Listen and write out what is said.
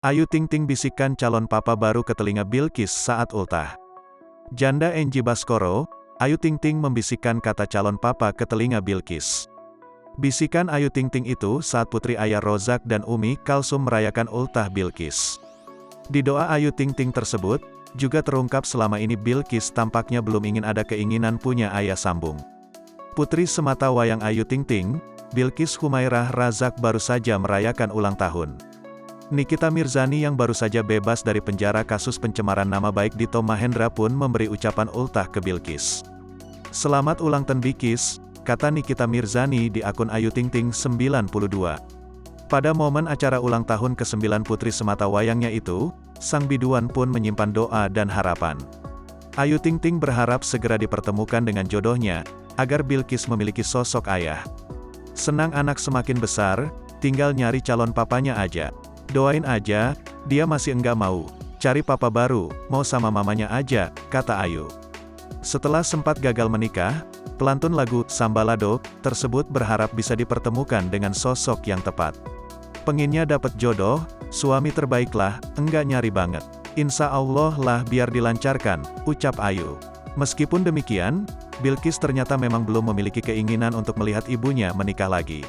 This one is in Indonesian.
Ayu Ting Ting bisikan calon papa baru ke telinga Bilqis saat ultah. Janda Enji Baskoro, Ayu Ting Ting membisikkan kata calon papa ke telinga Bilqis. Bisikan Ayu Ting Ting itu saat putri ayah Rozak dan Umi Kalsum merayakan ultah Bilqis. Di doa Ayu Ting Ting tersebut, juga terungkap selama ini Bilqis tampaknya belum ingin ada keinginan punya ayah sambung. Putri semata wayang Ayu Ting Ting, Bilqis Humairah Razak baru saja merayakan ulang tahun. Nikita Mirzani yang baru saja bebas dari penjara kasus pencemaran nama baik Dito Mahendra pun memberi ucapan ultah ke Bilqis. Selamat ulang tahun Bilqis, kata Nikita Mirzani di akun Ayu Ting Ting 92. Pada momen acara ulang tahun ke-9 putri semata wayangnya itu, sang biduan pun menyimpan doa dan harapan. Ayu Ting Ting berharap segera dipertemukan dengan jodohnya, agar Bilqis memiliki sosok ayah. Senang anak semakin besar, tinggal nyari calon papanya aja. Doain aja, dia masih enggak mau cari papa baru, mau sama mamanya aja, kata Ayu. Setelah sempat gagal menikah, pelantun lagu Sambalado tersebut berharap bisa dipertemukan dengan sosok yang tepat. Pengennya dapat jodoh, suami terbaiklah, enggak nyari banget. Insya Allah lah biar dilancarkan, ucap Ayu. Meskipun demikian, Bilqis ternyata memang belum memiliki keinginan untuk melihat ibunya menikah lagi.